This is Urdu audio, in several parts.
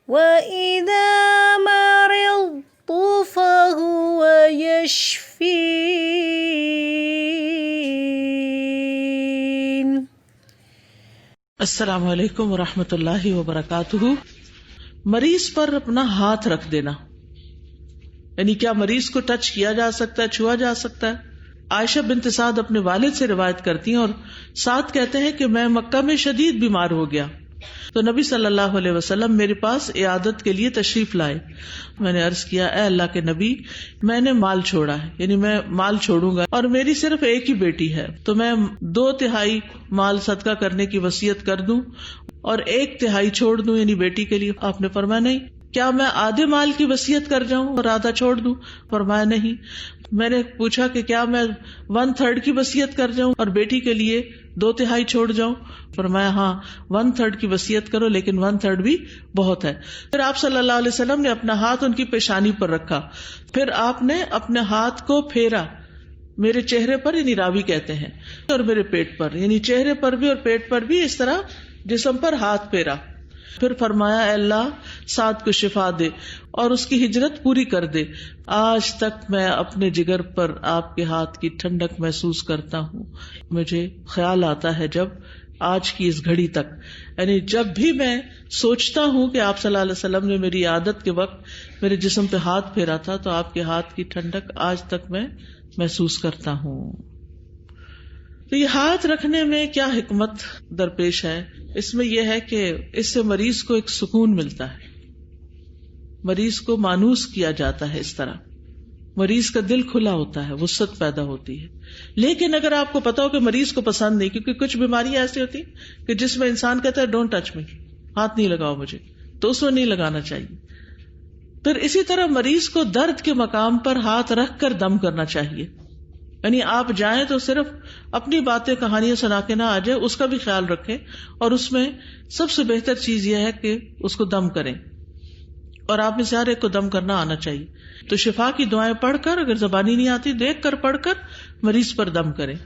وَإِذَا مَرِضْتُ فَهُوَ يَشْفِينِ۔ السلام علیکم ورحمۃ اللہ وبرکاتہ۔ مریض پر اپنا ہاتھ رکھ دینا، یعنی کیا مریض کو ٹچ کیا جا سکتا ہے، چھوا جا سکتا ہے؟ عائشہ بنت سعد اپنے والد سے روایت کرتی ہیں اور سعد کہتے ہیں کہ میں مکہ میں شدید بیمار ہو گیا تو نبی صلی اللہ علیہ وسلم میرے پاس عیادت کے لیے تشریف لائے۔ میں نے عرض کیا، اے اللہ کے نبی، میں نے مال چھوڑا ہے، یعنی میں مال چھوڑوں گا اور میری صرف ایک ہی بیٹی ہے، تو میں 2/3 مال صدقہ کرنے کی وصیت کر دوں اور 1/3 چھوڑ دوں، یعنی بیٹی کے لیے؟ آپ نے فرمایا نہیں۔ کیا میں آدھے مال کی وصیت کر جاؤں اور آدھا چھوڑ دوں؟ فرمایا نہیں۔ میں نے پوچھا کہ کیا میں 1/3 کی وصیت کر جاؤں اور بیٹی کے لیے 2/3 چھوڑ جاؤں؟ فرمایا ہاں، 1/3 کی وصیت کرو، لیکن 1/3 بھی بہت ہے۔ پھر آپ صلی اللہ علیہ وسلم نے اپنا ہاتھ ان کی پیشانی پر رکھا، پھر آپ نے اپنے ہاتھ کو پھیرا میرے چہرے پر، یعنی راوی کہتے ہیں، اور میرے پیٹ پر، یعنی چہرے پر بھی اور پیٹ پر بھی، اس طرح جسم پر ہاتھ پھیرا۔ پھر فرمایا، اے اللہ سعد کو شفا دے اور اس کی ہجرت پوری کر دے۔ آج تک میں اپنے جگر پر آپ کے ہاتھ کی ٹھنڈک محسوس کرتا ہوں۔ مجھے خیال آتا ہے جب آج کی اس گھڑی تک، یعنی جب بھی میں سوچتا ہوں کہ آپ صلی اللہ علیہ وسلم نے میری عادت کے وقت میرے جسم پہ ہاتھ پھیرا تھا، تو آپ کے ہاتھ کی ٹھنڈک آج تک میں محسوس کرتا ہوں۔ تو یہ ہاتھ رکھنے میں کیا حکمت درپیش ہے؟ اس میں یہ ہے کہ اس سے مریض کو ایک سکون ملتا ہے، مریض کو مانوس کیا جاتا ہے، اس طرح مریض کا دل کھلا ہوتا ہے، وسعت پیدا ہوتی ہے۔ لیکن اگر آپ کو پتا ہو کہ مریض کو پسند نہیں، کیونکہ کچھ بیماریاں ایسی ہوتی کہ جس میں انسان کہتا ہے ڈونٹ ٹچ می، ہاتھ نہیں لگاؤ مجھے، تو اس میں نہیں لگانا چاہیے۔ پھر اسی طرح مریض کو درد کے مقام پر ہاتھ رکھ کر دم کرنا چاہیے، یعنی آپ جائیں تو صرف اپنی باتیں کہانیاں سنا کے نہ آ جائے، اس کا بھی خیال رکھیں، اور اس میں سب سے بہتر چیز یہ ہے کہ اس کو دم کریں، اور آپ میں سے ہر ایک کو دم کرنا آنا چاہیے۔ تو شفا کی دعائیں پڑھ کر، اگر زبانی نہیں آتی دیکھ کر پڑھ کر مریض پر دم کریں،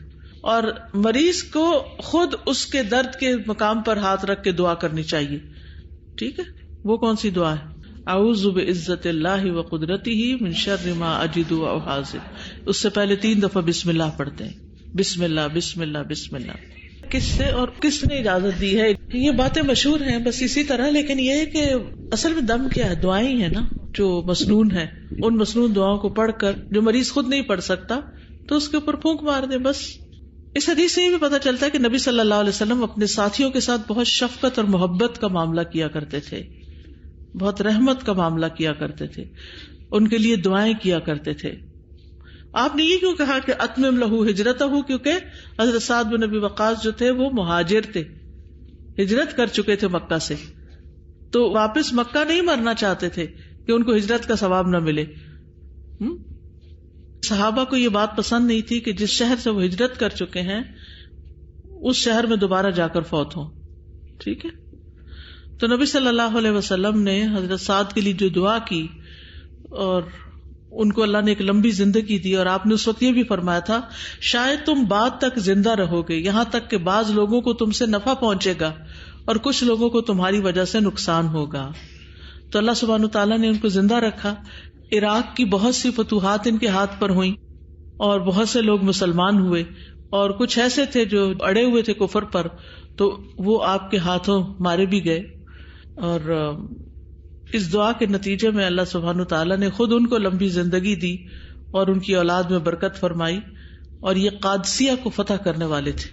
اور مریض کو خود اس کے درد کے مقام پر ہاتھ رکھ کے دعا کرنی چاہیے۔ ٹھیک ہے؟ وہ کون سی دعا ہے؟ اعوذ بعزت اللہ وقدرتہ من شر ما اجد واحاذر۔ اس سے پہلے 3 دفعہ بسم اللہ پڑھتے ہیں، بسم اللہ بسم اللہ بسم اللہ۔ کس سے اور کس نے اجازت دی ہے؟ یہ باتیں مشہور ہیں بس اسی طرح، لیکن یہ ہے کہ اصل میں دم کیا ہے؟ دعائیں ہیں نا جو مسنون ہے، ان مسنون دعاؤں کو پڑھ کر جو مریض خود نہیں پڑھ سکتا تو اس کے اوپر پھونک مار دے بس۔ اس حدیث سے یہ بھی پتہ چلتا ہے کہ نبی صلی اللہ علیہ وسلم اپنے ساتھیوں کے ساتھ بہت شفقت اور محبت کا معاملہ کیا کرتے تھے، بہت رحمت کا معاملہ کیا کرتے تھے، ان کے لیے دعائیں کیا کرتے تھے۔ آپ نے یہ کیوں کہا کہ اتمم لہو ہجرتہ؟ کیونکہ حضرت سعد بن ابی وقاص جو تھے وہ مہاجر تھے، ہجرت کر چکے تھے مکہ سے، تو واپس مکہ نہیں مرنا چاہتے تھے کہ ان کو ہجرت کا ثواب نہ ملے۔ صحابہ کو یہ بات پسند نہیں تھی کہ جس شہر سے وہ ہجرت کر چکے ہیں اس شہر میں دوبارہ جا کر فوت ہوں۔ ٹھیک ہے؟ تو نبی صلی اللہ علیہ وسلم نے حضرت سعد کے لیے جو دعا کی، اور ان کو اللہ نے ایک لمبی زندگی دی، اور آپ نے اس وقت یہ بھی فرمایا تھا شاید تم بعد تک زندہ رہو گے، یہاں تک کہ بعض لوگوں کو تم سے نفع پہنچے گا اور کچھ لوگوں کو تمہاری وجہ سے نقصان ہوگا۔ تو اللہ سبحانہ تعالیٰ نے ان کو زندہ رکھا۔ عراق کی بہت سی فتوحات ان کے ہاتھ پر ہوئیں اور بہت سے لوگ مسلمان ہوئے، اور کچھ ایسے تھے جو اڑے ہوئے تھے کفر پر، تو وہ آپ کے ہاتھوں مارے بھی گئے۔ اور اس دعا کے نتیجے میں اللہ سبحانہ تعالیٰ نے خود ان کو لمبی زندگی دی اور ان کی اولاد میں برکت فرمائی، اور یہ قادسیہ کو فتح کرنے والے تھے۔